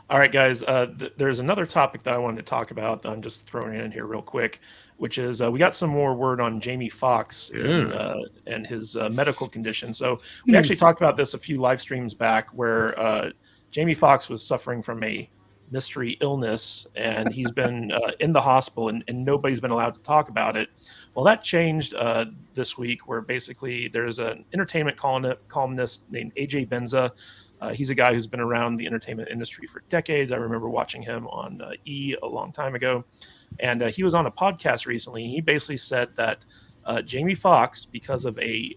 All right, guys. There's another topic that I wanted to talk about. I'm just throwing it in here real quick, which is we got some more word on Jamie Foxx Yeah. and his medical condition. So we Hmm. actually talked about this a few live streams back, where Jamie Foxx was suffering from a mystery illness, and he's been in the hospital, and nobody's been allowed to talk about it. Well, that changed this week, where basically there's an entertainment columnist named AJ Benza. He's a guy who's been around the entertainment industry for decades. I remember watching him on a long time ago. And he was on a podcast recently. He basically said that Jamie Foxx, because of a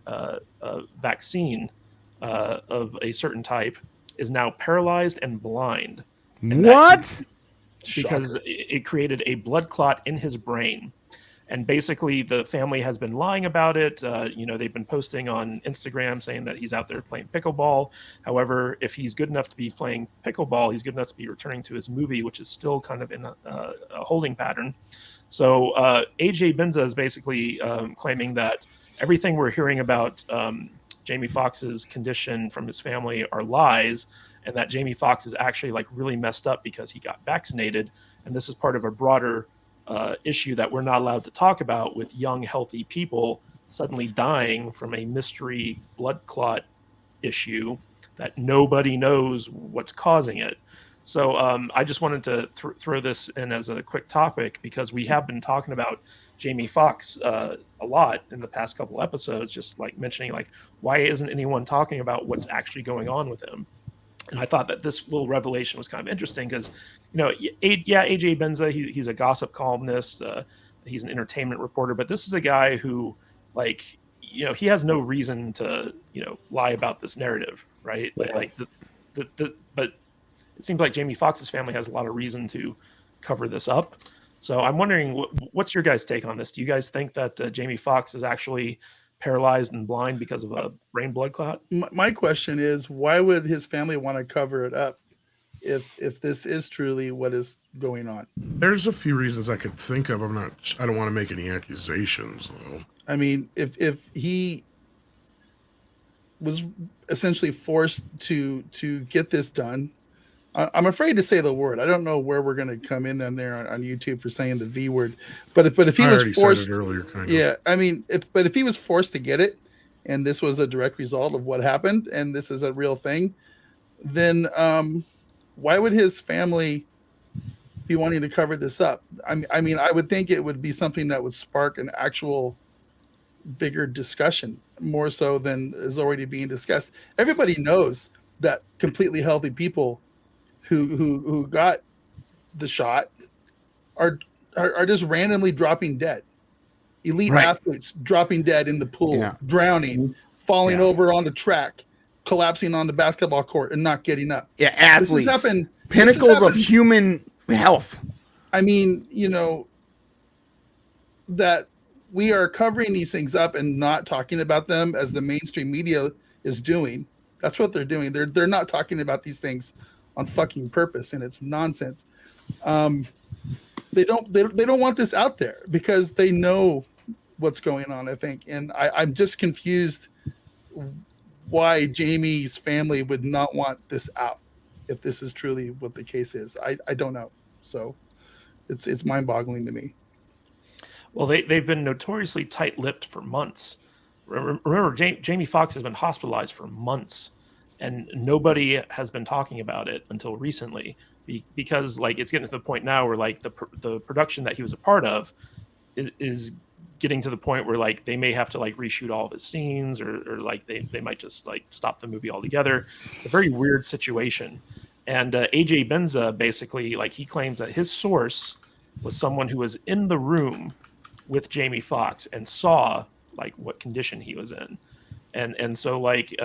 vaccine of a certain type, is now paralyzed and blind. And that What? because Shocker. it created a blood clot in his brain. And basically, the family has been lying about it. They've been posting on Instagram saying that he's out there playing pickleball. However, if he's good enough to be playing pickleball, he's good enough to be returning to his movie, which is still kind of in a holding pattern. So AJ Benza is basically claiming that everything we're hearing about Jamie Foxx's condition from his family are lies, and that Jamie Foxx is actually like really messed up because he got vaccinated, and this is part of a broader issue that we're not allowed to talk about, with young, healthy people suddenly dying from a mystery blood clot issue that nobody knows what's causing it. So I just wanted to throw this in as a quick topic, because we have been talking about Jamie Foxx a lot in the past couple episodes, just like mentioning like, why isn't anyone talking about what's actually going on with him? And I thought that this little revelation was kind of interesting because, AJ Benza, he's a gossip columnist, he's an entertainment reporter, but this is a guy who, like, he has no reason to, lie about this narrative, right? Yeah. But it seems like Jamie Foxx's family has a lot of reason to cover this up. So I'm wondering, what's your guys' take on this? Do you guys think that Jamie Foxx is actually paralyzed and blind because of a brain blood clot? My question is, why would his family want to cover it up if this is truly what is going on? There's a few reasons I could think of. I don't want to make any accusations though. I mean, if he was essentially forced to get this done, I'm afraid to say the word. I don't know where we're going to come in on there on YouTube for saying the V word, but if he I was already said it forced, earlier, kind of. yeah, I mean, if he was forced to get it, and this was a direct result of what happened, and this is a real thing, then why would his family be wanting to cover this up? I mean, I would think it would be something that would spark an actual bigger discussion, more so than is already being discussed. Everybody knows that completely healthy people who got the shot are are just randomly dropping dead. Elite Right. athletes dropping dead in the pool, Yeah. drowning, falling Yeah. over on the track, collapsing on the basketball court, and not getting up. Yeah, This has athletes. happened. Pinnacles of human health. I mean, that we are covering these things up and not talking about them as the mainstream media is doing. That's what they're doing. They're not talking about these things on fucking purpose, and it's nonsense. Um, they don't want this out there because they know what's going on, I think, and I'm just confused why Jamie's family would not want this out if this is truly what the case is. I don't know. So it's mind boggling to me. Well, they've been notoriously tight-lipped for months. Remember, Jamie Foxx has been hospitalized for months, and nobody has been talking about it until recently, because like it's getting to the point now where like the production that he was a part of is getting to the point where like they may have to like reshoot all of his scenes, or like they might just like stop the movie altogether. It's a very weird situation. And AJ Benza basically, like, he claims that his source was someone who was in the room with Jamie Foxx and saw like what condition he was in. And so like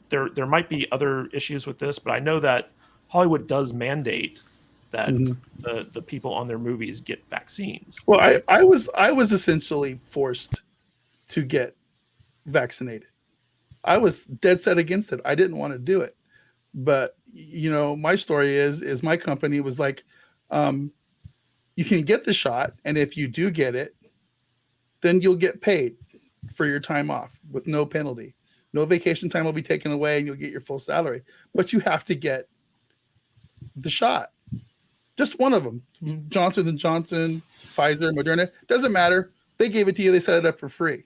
there might be other issues with this, but I know that Hollywood does mandate that Mhm. the people on their movies get vaccines. Well, Right? I was essentially forced to get vaccinated. I was dead set against it. I didn't want to do it, but my story is my company was like, um, you can get the shot, and if you do get it, then you'll get paid for your time off with no penalty. No vacation time will be taken away, and you'll get your full salary. But you have to get the shot. Just one of them. Johnson & Johnson, Pfizer, Moderna. Doesn't matter. They gave it to you. They set it up for free.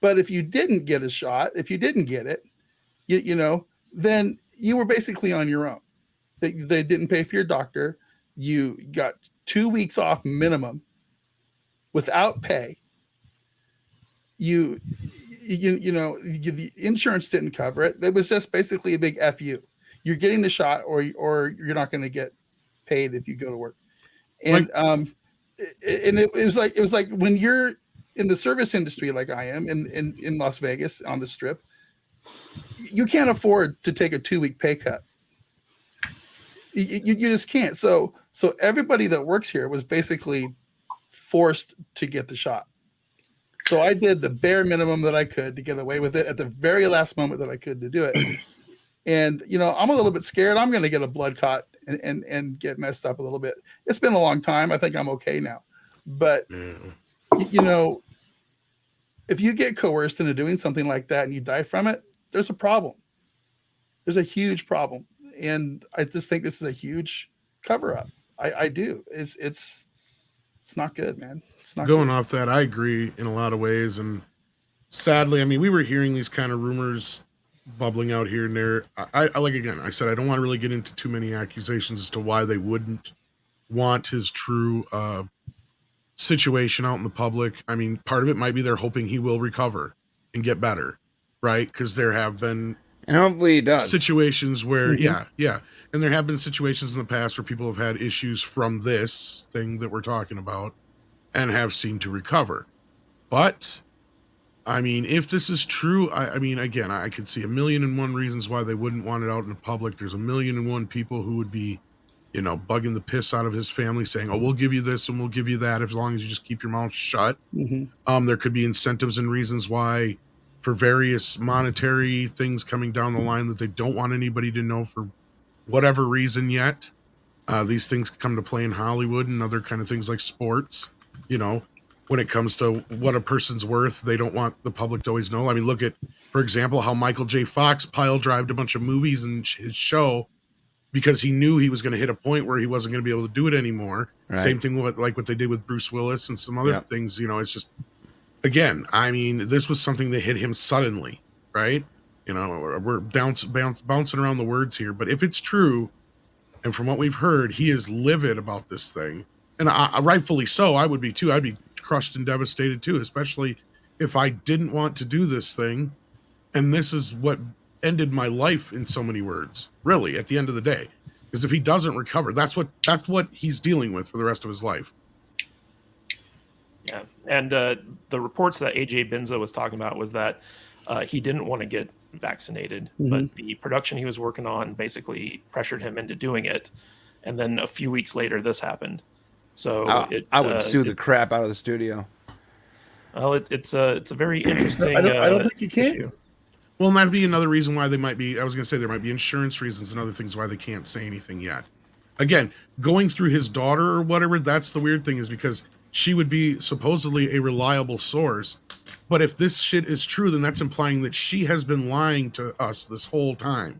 But if you didn't get a shot, if you didn't get it, you know, then you were basically on your own. They didn't pay for your doctor. You got 2 weeks off minimum without pay. The insurance didn't cover it. It was just basically a big FU. You're getting the shot, or you're not going to get paid if you go to work. And it was like when you're in the service industry, like I am in Las Vegas on the Strip, you can't afford to take a 2-week pay cut. You just can't. So everybody that works here was basically forced to get the shot. So I did the bare minimum that I could to get away with it at the very last moment that I could to do it. And, you know, I'm a little bit scared. I'm going to get a blood clot and get messed up a little bit. It's been a long time. I think I'm okay now. But, you know, if you get coerced into doing something like that and you die from it, there's a problem. There's a huge problem. And I just think this is a huge cover up. I do. It's not good, man. It's not Going good. off that, I agree in a lot of ways. And sadly, I mean, we were hearing these kind of rumors bubbling out here and there. I like, again, I said I don't want to really get into too many accusations as to why they wouldn't want his true situation out in the public. I mean, part of it might be they're hoping he will recover and get better, right? Because there have been And hopefully he does. situations where, yeah. And there have been situations in the past where people have had issues from this thing that we're talking about and have seemed to recover. But, I mean, if this is true, I mean, again, I could see 1,000,001 reasons why they wouldn't want it out in the public. There's 1,000,001 people who would be, you know, bugging the piss out of his family saying, oh, we'll give you this and we'll give you that as long as you just keep your mouth shut. There could be incentives and reasons why, for various monetary things coming down the line, that they don't want anybody to know for whatever reason yet. These things come to play in Hollywood and other kind of things like sports. You know, when it comes to what a person's worth, they don't want the public to always know. I mean, look at, for example, how Michael J. Fox pile-drived a bunch of movies in his show because he knew he was going to hit a point where he wasn't going to be able to do it anymore. Right. Same thing with like what they did with Bruce Willis and some other things. You know, it's just, again, I mean, this was something that hit him suddenly, right? You know, we're bouncing around the words here, but if it's true, and from what we've heard, he is livid about this thing. And rightfully so, I would be too. I'd be crushed and devastated too, especially if I didn't want to do this thing. And this is what ended my life in so many words, really, at the end of the day. Because if he doesn't recover, that's what he's dealing with for the rest of his life. Yeah. And the reports that AJ Benza was talking about was that he didn't want to get vaccinated, but the production he was working on basically pressured him into doing it. And then a few weeks later, this happened. So I would sue the crap out of the studio. Well, it's a very interesting. I don't think you can. issue. Well, and that'd be another reason why they might be. I was going to say there might be insurance reasons and other things why they can't say anything yet. Again, going through his daughter or whatever, that's the weird thing, is because she would be supposedly a reliable source. But if this shit is true, then that's implying that she has been lying to us this whole time.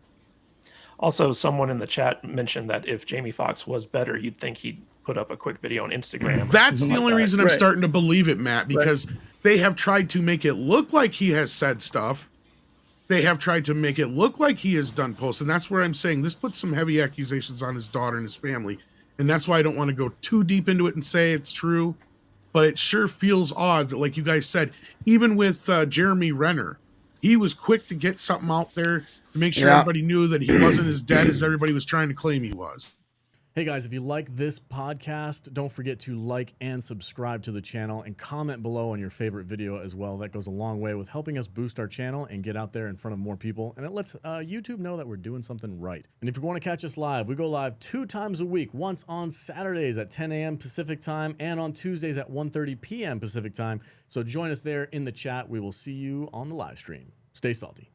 Also, someone in the chat mentioned that if Jamie Foxx was better, you'd think he'd put up a quick video on Instagram. That's the only reason I'm starting to believe it, Matt, because they have tried to make it look like he has said stuff. They have tried to make it look like he has done posts. And that's where I'm saying this puts some heavy accusations on his daughter and his family. And that's why I don't want to go too deep into it and say it's true. But it sure feels odd that, like you guys said, even with Jeremy Renner, he was quick to get something out there to make sure everybody knew that he wasn't as dead as everybody was trying to claim he was. Hey guys, if you like this podcast, don't forget to like and subscribe to the channel and comment below on your favorite video as well. That goes a long way with helping us boost our channel and get out there in front of more people. And it lets YouTube know that we're doing something right. And if you want to catch us live, we go live 2 times a week, once on Saturdays at 10 a.m. Pacific time and on Tuesdays at 1:30 p.m. Pacific time. So join us there in the chat. We will see you on the live stream. Stay salty.